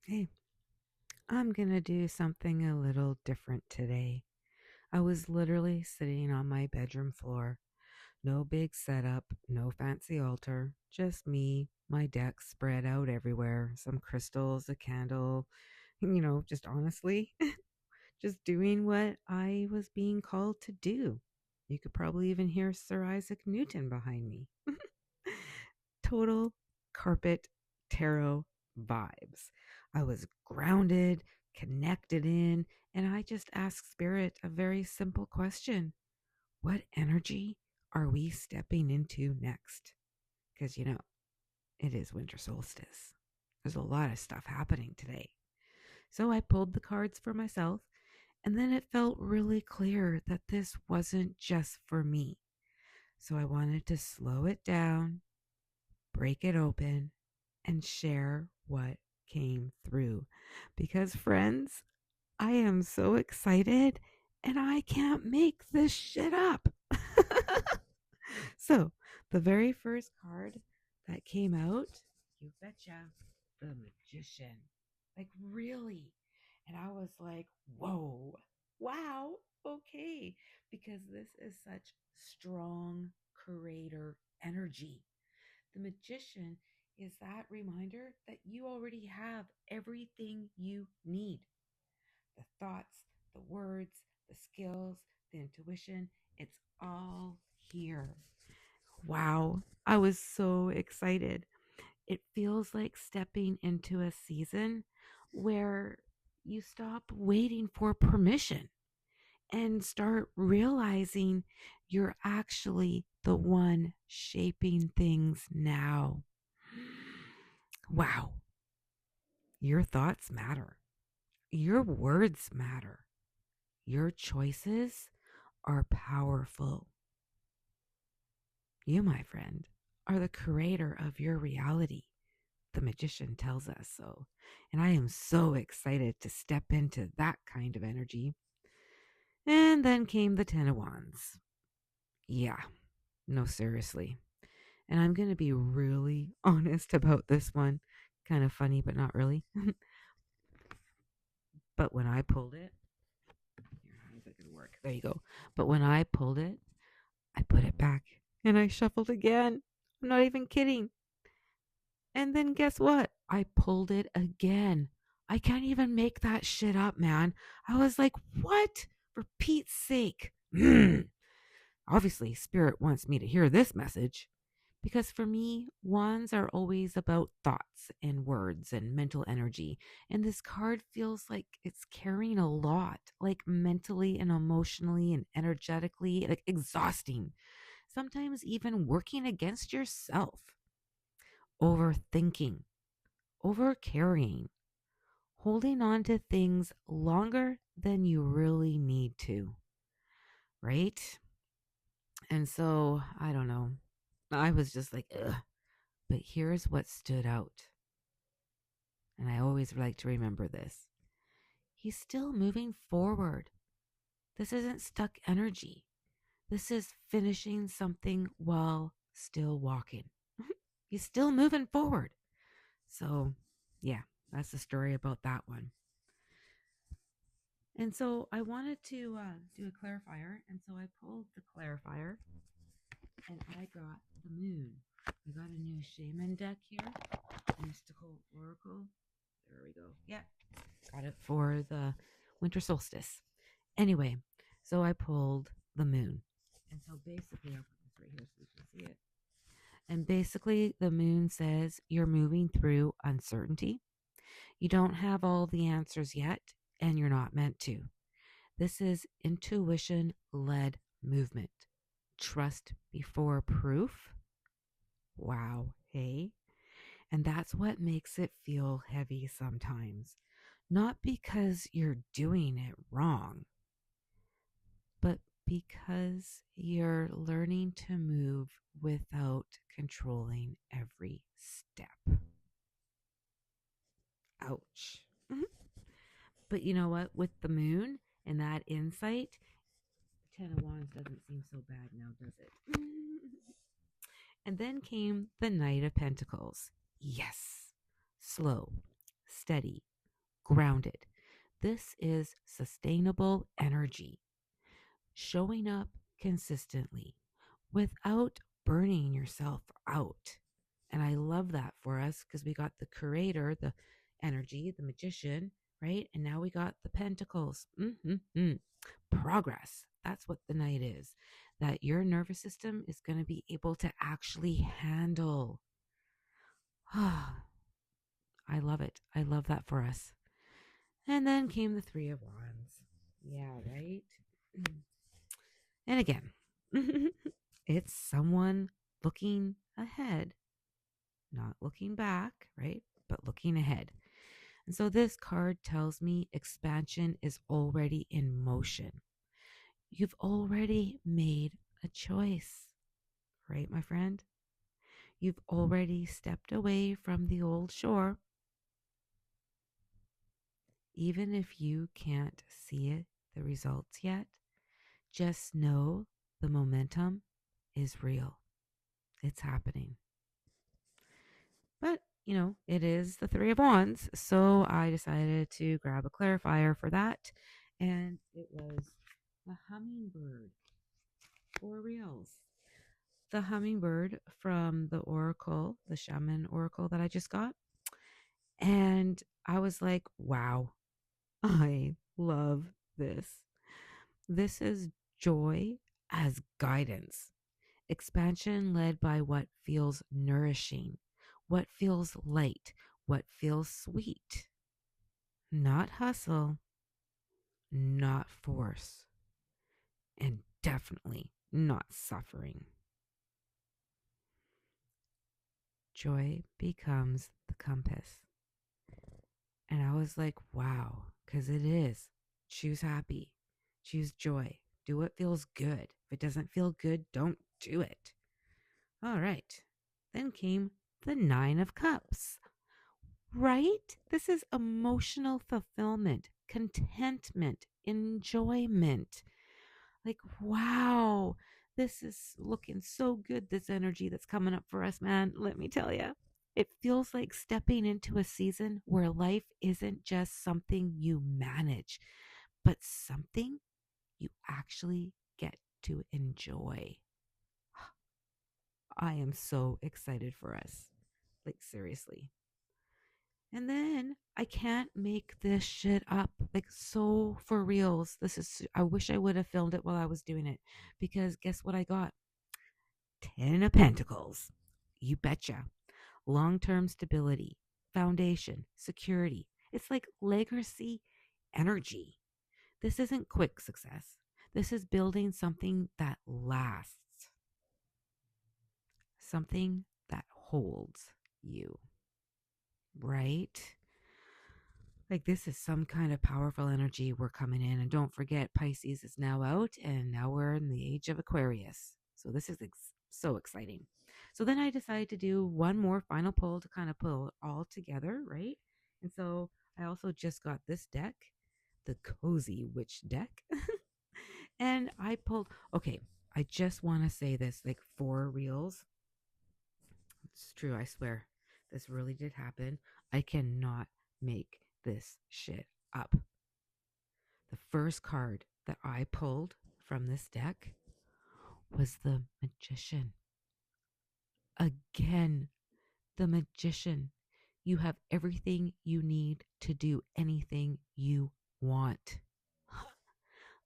Hey, I'm going to do something a little different today. I was literally sitting on my bedroom floor. No big setup, no fancy altar, just me, my deck spread out everywhere, some crystals, a candle, just honestly, just doing what I was being called to do. You could probably even hear Sir Isaac Newton behind me. Total carpet tarot vibes. I was grounded, connected in, and I just asked Spirit a very simple question. What energy are we stepping into next? Because, it is winter solstice. There's a lot of stuff happening today. So I pulled the cards for myself, and then it felt really clear that this wasn't just for me. So I wanted to slow it down, break it open, and share what came through. Because, friends, I am so excited and I can't make this shit up. So, the very first card that came out, you betcha, the Magician. Like, really? And I was like, whoa, wow, okay. Because this is such strong creator energy. The Magician is that reminder that you already have everything you need: the thoughts, the words, the skills, the intuition. It's all here. Wow, I was so excited. It feels like stepping into a season where you stop waiting for permission and start realizing you're actually the one shaping things now. Wow, your thoughts matter. Your words matter. Your choices are powerful. You, my friend, are the creator of your reality. The Magician tells us so. And I am so excited to step into that kind of energy. And then came the Ten of Wands. Yeah, no, seriously. And I'm going to be really honest about this one. Kind of funny, but not really. But when I pulled it, how is it going to work? There you go. But when I pulled it, I put it back and I shuffled again. I'm not even kidding. And then guess what? I pulled it again. I can't even make that shit up, man. I was like, what? For Pete's sake. Obviously, Spirit wants me to hear this message. Because for me, wands are always about thoughts and words and mental energy. And this card feels like it's carrying a lot, like mentally and emotionally and energetically, like exhausting. Sometimes even working against yourself. Overthinking, over carrying, holding on to things longer than you really need to, right? And so, I don't know. I was just like, ugh. But here's what stood out. And I always like to remember this. He's still moving forward. This isn't stuck energy. This is finishing something while still walking. He's still moving forward. So, yeah, that's the story about that one. And so I wanted to do a clarifier. And so I pulled the clarifier and I got the moon. I got a new shaman deck here, mystical oracle. There we go. Yeah, got it for the winter solstice. Anyway, so I pulled the moon. And so basically, I'll put this right here so you can see it. And basically, the moon says you're moving through uncertainty. You don't have all the answers yet, and you're not meant to. This is intuition led movement. Trust before proof. Wow, hey? And that's what makes it feel heavy sometimes. Not because you're doing it wrong, but because you're learning to move without controlling every step. Ouch. Mhm. But you know what? With the moon and that insight, Ten of Wands doesn't seem so bad now, does it? And then came the Knight of Pentacles. Yes, slow, steady, grounded. This is sustainable energy, showing up consistently without burning yourself out. And I love that for us because we got the curator, the energy, the magician, right? And now we got the pentacles. Progress. That's what the knight is. That your nervous system is going to be able to actually handle. I love it. I love that for us. And then came the Three of Wands. Yeah, right? And again, it's someone looking ahead, not looking back, right? But looking ahead. And so this card tells me expansion is already in motion. You've already made a choice, right, my friend? You've already stepped away from the old shore. Even if you can't see it, the results yet, just know the momentum is real. It's happening. But, it is the Three of Wands. So I decided to grab a clarifier for that. And it was the hummingbird for reals. The hummingbird from the oracle, the shaman oracle that I just got. And I was like, wow, I love this. This is joy as guidance. Expansion led by what feels nourishing, what feels light, what feels sweet. Not hustle, not force, and definitely not suffering. Joy becomes the compass. And I was like, wow, because it is. Choose happy, choose joy, do what feels good. If it doesn't feel good, don't do it. All right. Then came the Nine of Cups. Right? This is emotional fulfillment, contentment, enjoyment. Like, wow, this is looking so good, this energy that's coming up for us, man. Let me tell you, it feels like stepping into a season where life isn't just something you manage, but something you actually get to enjoy. I am so excited for us. Like, seriously. And then I can't make this shit up. Like, so for reals. I wish I would have filmed it while I was doing it. Because guess what I got? 10 of Pentacles. You betcha. Long term stability, foundation, security. It's like legacy energy. This isn't quick success. This is building something that lasts, something that holds you, right? Like, this is some kind of powerful energy we're coming in. And don't forget, Pisces is now out, and now we're in the age of Aquarius. So this is so exciting. So then I decided to do one more final pull to kind of pull it all together, right? And so I also just got this deck, the Cozy Witch deck. And I pulled, okay, I just want to say this, like, for reals. It's true, I swear. This really did happen. I cannot make this shit up. The first card that I pulled from this deck was the Magician. Again, the Magician. You have everything you need to do anything you want.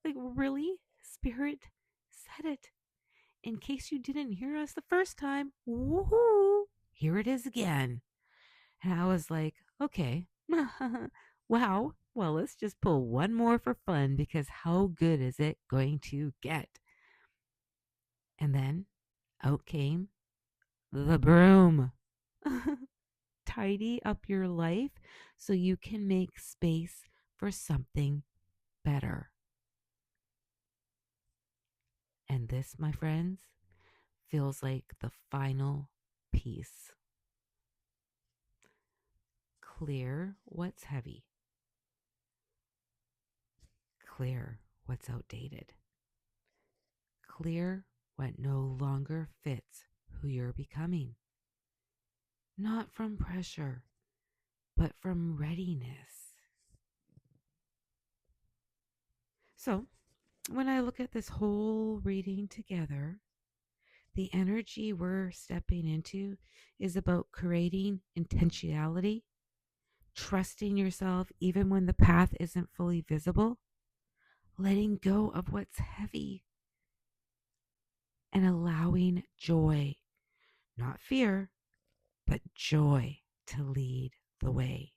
Like, really? Spirit said it. In case you didn't hear us the first time, woohoo, here it is again. And I was like, okay, wow, well, let's just pull one more for fun because how good is it going to get? And then out came the broom. Tidy up your life so you can make space for something better. And this, my friends, feels like the final piece. Clear what's heavy. Clear what's outdated. Clear what no longer fits who you're becoming. Not from pressure, but from readiness. So, when I look at this whole reading together, the energy we're stepping into is about creating intentionality, trusting yourself even when the path isn't fully visible, letting go of what's heavy, and allowing joy, not fear, but joy to lead the way.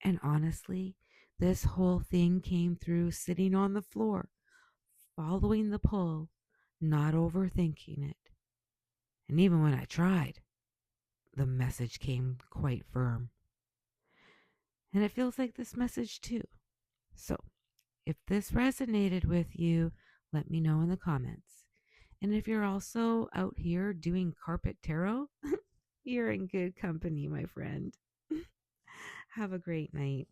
And honestly, this whole thing came through sitting on the floor, following the pull, not overthinking it. And even when I tried, the message came quite firm. And it feels like this message too. So, if this resonated with you, let me know in the comments. And if you're also out here doing carpet tarot, you're in good company, my friend. Have a great night.